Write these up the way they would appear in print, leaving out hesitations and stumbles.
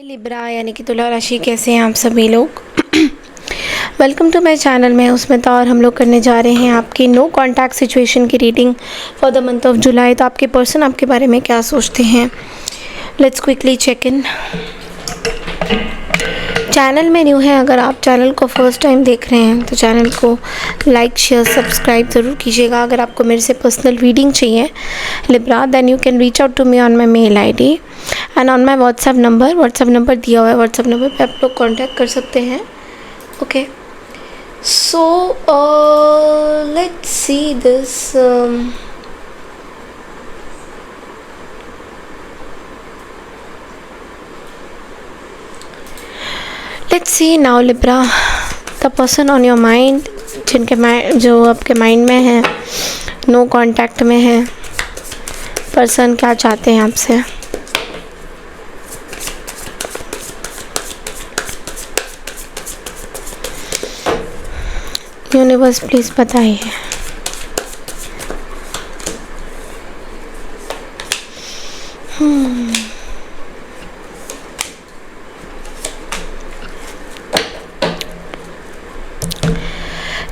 Libra यानी कि तुला राशि, कैसे हैं आप सभी लोग। Welcome to my channel. मैं उसमें तो और हम लोग करने जा रहे हैं आपकी नो कांटेक्ट सिचुएशन की reading for the month of July. तो आपके पर्सन आपके बारे में क्या सोचते हैं, let's quickly check in. Channel में न्यू है, अगर आप चैनल को फर्स्ट टाइम देख रहे हैं तो चैनल को लाइक शेयर सब्सक्राइब ज़रूर कीजिएगा। अगर आपको मेरे से पर्सनल रीडिंग चाहिए Libra, then you can reach out to me on my mail ID and on my WhatsApp number दिया हुआ है। व्हाट्सएप नंबर पे आप लोग कॉन्टैक्ट कर सकते हैं। Okay, so let's see this. Let's see now Libra, the person on your mind, जो आपके माइंड में है, नो कांटेक्ट में है, पर्सन क्या चाहते हैं आपसे। यूनिवर्स प्लीज बताइए।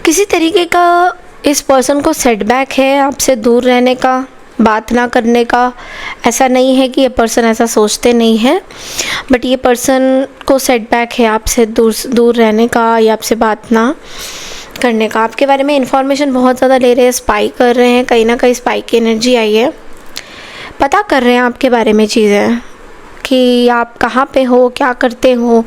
किसी तरीके का इस पर्सन को सेटबैक है आपसे दूर रहने का, बात ना करने का। ऐसा नहीं है कि ये पर्सन ऐसा सोचते नहीं है, बट ये पर्सन को सेटबैक है आपसे दूर रहने का या आपसे बात ना करने का। आपके बारे में इंफॉर्मेशन बहुत ज़्यादा ले रहे हैं, स्पाई कर रहे हैं, कहीं ना कहीं स्पाई की एनर्जी आई है। पता कर रहे हैं आपके बारे में चीज़ें कि आप कहाँ पे हो, क्या करते हो,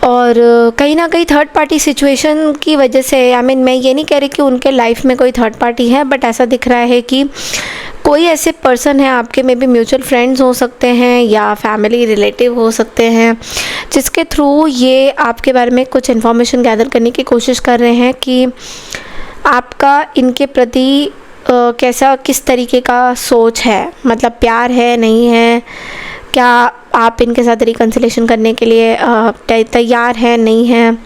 और कहीं ना कहीं थर्ड पार्टी सिचुएशन की वजह से, मैं ये नहीं कह रही कि उनके लाइफ में कोई थर्ड पार्टी है, बट ऐसा दिख रहा है कि कोई ऐसे पर्सन है आपके, में भी म्यूचुअल फ्रेंड्स हो सकते हैं या फैमिली रिलेटिव हो सकते हैं, जिसके थ्रू ये आपके बारे में कुछ इन्फॉर्मेशन गैदर करने की कोशिश कर रहे हैं कि आपका इनके प्रति किस तरीके का सोच है, मतलब प्यार है, नहीं है, क्या आप इनके साथ रिकन्सिलेशन करने के लिए तैयार है, नहीं है,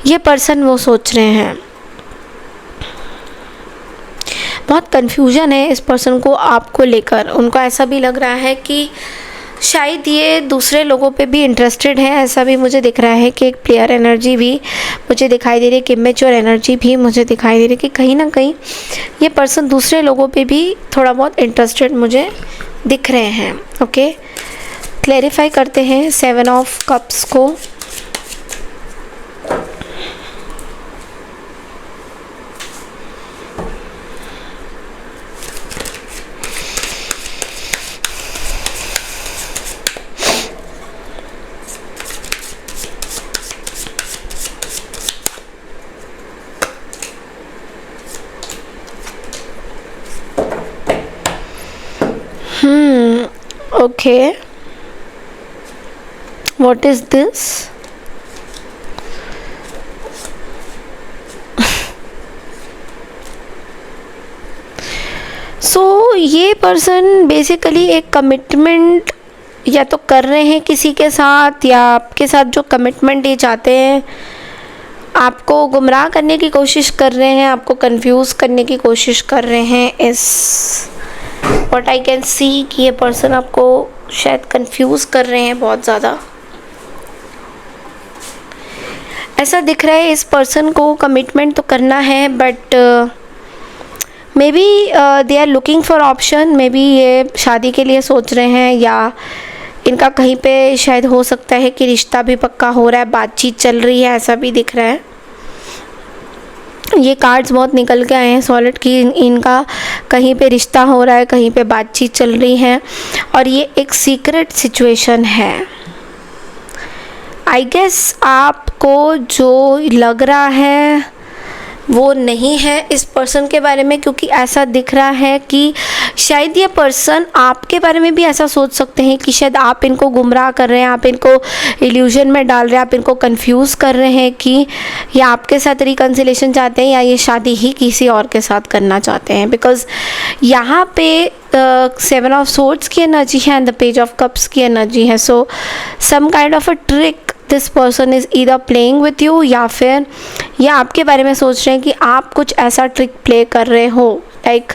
ये पर्सन वो सोच रहे हैं। बहुत कन्फ्यूजन है इस पर्सन को आपको लेकर। उनको ऐसा भी लग रहा है कि शायद ये दूसरे लोगों पे भी इंटरेस्टेड है। ऐसा भी मुझे दिख रहा है कि एक प्लेयर एनर्जी भी मुझे दिखाई दे रही है, कि इमेच्योर एनर्जी भी मुझे दिखाई दे रही है, कि कहीं ना कहीं ये पर्सन दूसरे लोगों पे भी थोड़ा बहुत इंटरेस्टेड मुझे दिख रहे हैं। ओके, क्लैरिफाई करते हैं 7 ऑफ कप्स को। Okay, what is this? So ये पर्सन बेसिकली एक कमिटमेंट या तो कर रहे हैं किसी के साथ, या आपके साथ जो कमिटमेंट ये चाहते हैं, आपको गुमराह करने की कोशिश कर रहे हैं, आपको कंफ्यूज करने की कोशिश कर रहे हैं। इस व्हाट आई कैन सी कि ये पर्सन आपको शायद कंफ्यूज कर रहे हैं बहुत ज़्यादा। ऐसा दिख रहा है इस पर्सन को कमिटमेंट तो करना है, but maybe they are looking for option. Maybe ये शादी के लिए सोच रहे हैं, या इनका कहीं पे शायद हो सकता है कि रिश्ता भी पक्का हो रहा है, बातचीत चल रही है, ऐसा भी दिख रहा है। ये कार्ड्स बहुत निकल के आए हैं सॉलिड की इनका कहीं पे रिश्ता हो रहा है, कहीं पे बातचीत चल रही है, और ये एक सीक्रेट सिचुएशन है। आई गेस आपको जो लग रहा है वो नहीं है इस पर्सन के बारे में, क्योंकि ऐसा दिख रहा है कि शायद ये पर्सन आपके बारे में भी ऐसा सोच सकते हैं कि शायद आप इनको गुमराह कर रहे हैं, आप इनको इल्यूजन में डाल रहे हैं, आप इनको कंफ्यूज कर रहे हैं कि ये आपके साथ रिकन्सिलेशन चाहते हैं या ये शादी ही किसी और के साथ करना चाहते हैं। बिकॉज यहाँ पे 7 ऑफ सोर्ड्स की एनर्जी है and the page of cups की एनर्जी है। So some kind of a trick this person is either playing with you, या फिर ये आपके बारे में सोच रहे हैं कि आप कुछ ऐसा ट्रिक प्ले कर रहे हो, लाइक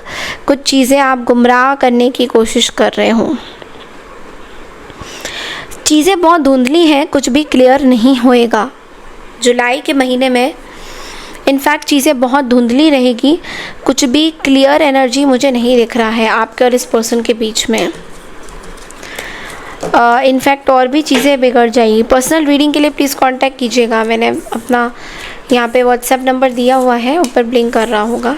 कुछ चीज़ें आप गुमराह करने की कोशिश कर रहे हो। चीज़ें बहुत धुंधली हैं, कुछ भी क्लियर नहीं होएगा जुलाई के महीने में। इनफैक्ट चीज़ें बहुत धुंधली रहेगी, कुछ भी क्लियर एनर्जी मुझे नहीं दिख रहा है आपके और इस पर्सन के बीच में। इनफैक्ट और भी चीज़ें बिगड़ जाएगी। पर्सनल रीडिंग के लिए प्लीज़ कांटेक्ट कीजिएगा। मैंने अपना यहाँ पे व्हाट्सएप नंबर दिया हुआ है, ऊपर ब्लिंक कर रहा होगा।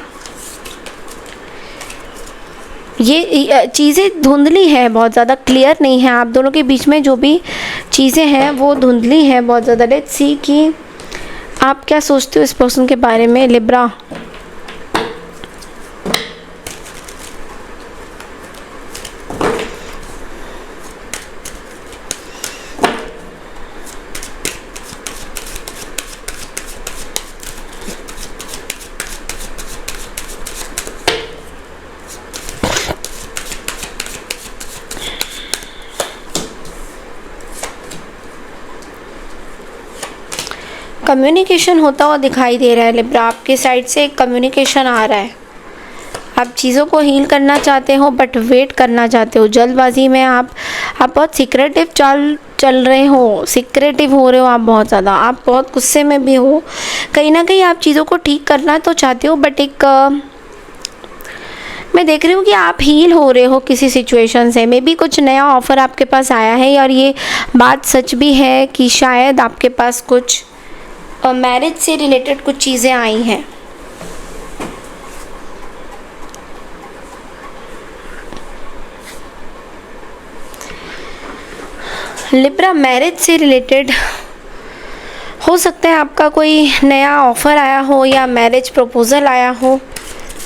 ये चीज़ें धुंधली है, बहुत ज़्यादा क्लियर नहीं है। आप दोनों के बीच में जो भी चीज़ें हैं वो धुंधली हैं बहुत ज़्यादा। लेट्स सी कि आप क्या सोचते हो इस पर्सन के बारे में लिब्रा। कम्युनिकेशन होता हुआ दिखाई दे रहा है लिब्रा। आपके साइड से एक कम्युनिकेशन आ रहा है। आप चीज़ों को हील करना चाहते हो बट वेट करना चाहते हो। जल्दबाजी में आप बहुत सीक्रेटिव चल रहे हो, सीक्रेटिव हो रहे हो आप बहुत ज़्यादा। आप बहुत गुस्से में भी हो। कहीं ना कहीं आप चीज़ों को ठीक करना तो चाहते हो बट एक मैं देख रही हूँ कि आप हील हो रहे हो किसी सिचुएशन से। मे बी कुछ नया ऑफ़र आपके पास आया है और ये बात सच भी है कि शायद आपके पास कुछ मैरिज से रिलेटेड कुछ चीज़ें आई हैं। लिब्रा मैरिज से रिलेटेड हो सकता है आपका कोई नया ऑफ़र आया हो या मैरिज प्रपोज़ल आया हो।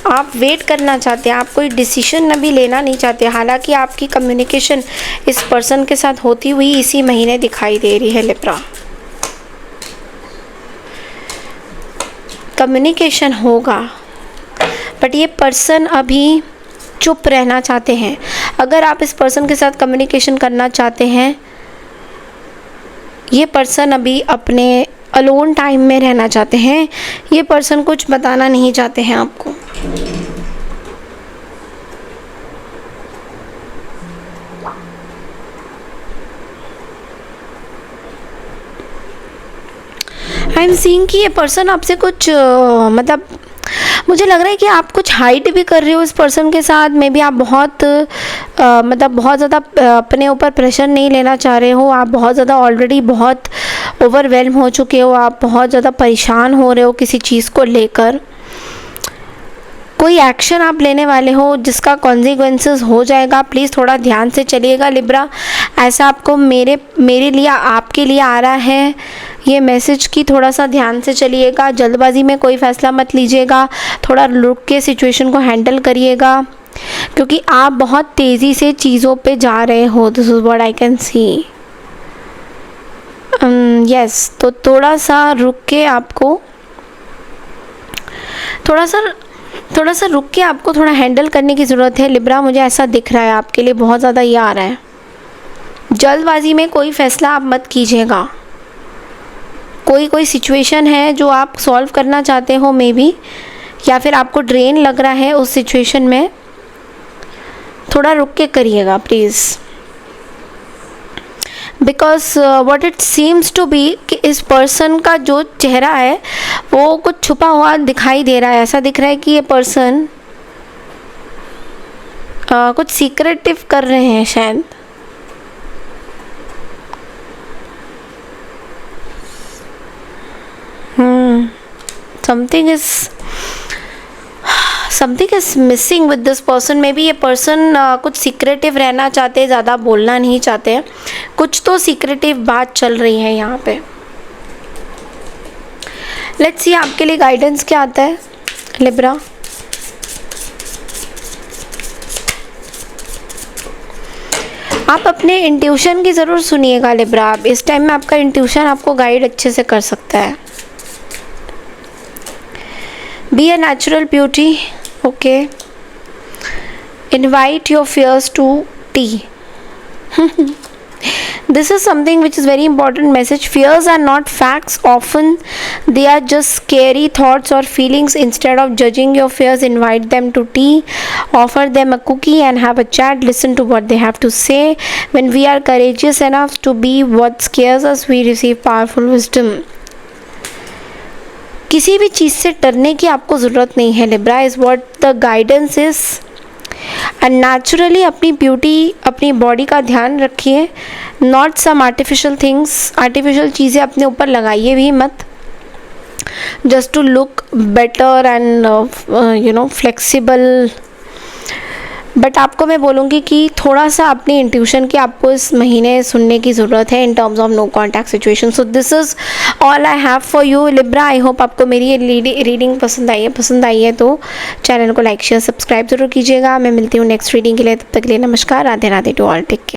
आप वेट करना चाहते हैं, आप कोई डिसीजन अभी लेना नहीं चाहते। हालांकि आपकी कम्युनिकेशन इस पर्सन के साथ होती हुई इसी महीने दिखाई दे रही है लिब्रा। कम्युनिकेशन होगा बट ये पर्सन अभी चुप रहना चाहते हैं। अगर आप इस पर्सन के साथ कम्युनिकेशन करना चाहते हैं, ये पर्सन अभी अपने अलोन टाइम में रहना चाहते हैं। ये पर्सन कुछ बताना नहीं चाहते हैं आपको। आई एम सीइंग कि ये पर्सन आपसे कुछ मतलब मुझे लग रहा है कि आप कुछ हाइड भी कर रहे हो इस पर्सन के साथ। मे बी आप बहुत मतलब बहुत ज़्यादा अपने ऊपर प्रेशर नहीं लेना चाह रहे हो। आप बहुत ज़्यादा ऑलरेडी बहुत ओवरवेल्म हो चुके हो। आप बहुत ज़्यादा परेशान हो रहे हो किसी चीज़ को लेकर। कोई एक्शन आप लेने वाले हो जिसका कॉन्सिक्वेंसेस हो जाएगा। प्लीज़ थोड़ा ध्यान से चलिएगा लिब्रा। ऐसा आपको मेरे लिए आपके लिए आ रहा है ये मैसेज कि थोड़ा सा ध्यान से चलिएगा। जल्दबाजी में कोई फ़ैसला मत लीजिएगा। थोड़ा रुक के सिचुएशन को हैंडल करिएगा क्योंकि आप बहुत तेज़ी से चीज़ों पे जा रहे हो। This is what I can see. Yes, तो थोड़ा सा रुक के आपको थोड़ा सा रुक के आपको थोड़ा हैंडल करने की ज़रूरत है लिब्रा। मुझे ऐसा दिख रहा है आपके लिए बहुत ज़्यादा ये आ रहा है। जल्दबाजी में कोई फ़ैसला आप मत कीजिएगा। कोई सिचुएशन है जो आप सॉल्व करना चाहते हो मे बी, या फिर आपको ड्रेन लग रहा है उस सिचुएशन में, थोड़ा रुक के करिएगा please. Because what it seems to be कि इस पर्सन का जो चेहरा है वो कुछ छुपा हुआ दिखाई दे रहा है। ऐसा दिख रहा है कि ये पर्सन कुछ सीक्रेटिव कर रहे हैं शायद। Something is missing with this person. May be ये पर्सन कुछ सीक्रेटिव रहना चाहते हैं, ज़्यादा बोलना नहीं चाहते हैं। कुछ तो सीक्रेटिव बात चल रही है यहाँ पे। लेट्स सी आपके लिए गाइडेंस क्या आता है लिब्रा। आप अपने इंट्यूशन की ज़रूर सुनिएगा लिब्रा। इस टाइम में आपका इंट्यूशन आपको गाइड अच्छे से कर सकता है। Be a natural beauty, okay. Invite your fears to tea. This is something which is very important message. Fears are not facts. Often they are just scary thoughts or feelings. Instead of judging your fears, invite them to tea, offer them a cookie and have a chat. Listen to what they have to say. When we are courageous enough to be what scares us, we receive powerful wisdom. किसी भी चीज़ से डरने की आपको ज़रूरत नहीं है. Libra is what the guidance is. And naturally अपनी ब्यूटी, अपनी बॉडी का ध्यान रखिए. Not some artificial things. Artificial चीज़ें अपने ऊपर लगाइए भी मत, just to look better and flexible. But आपको मैं बोलूँगी कि थोड़ा सा अपनी इंट्यूशन की आपको इस महीने सुनने की ज़रूरत है in terms of no contact situation. So this is all I have for you Libra. I hope आपको मेरी ये रीडिंग पसंद आई है तो चैनल को लाइक शेयर सब्सक्राइब ज़रूर कीजिएगा. मैं मिलती हूँ नेक्स्ट रीडिंग के लिए. तब तक के लिए नमस्कार. Radhe Radhe to all. Take care.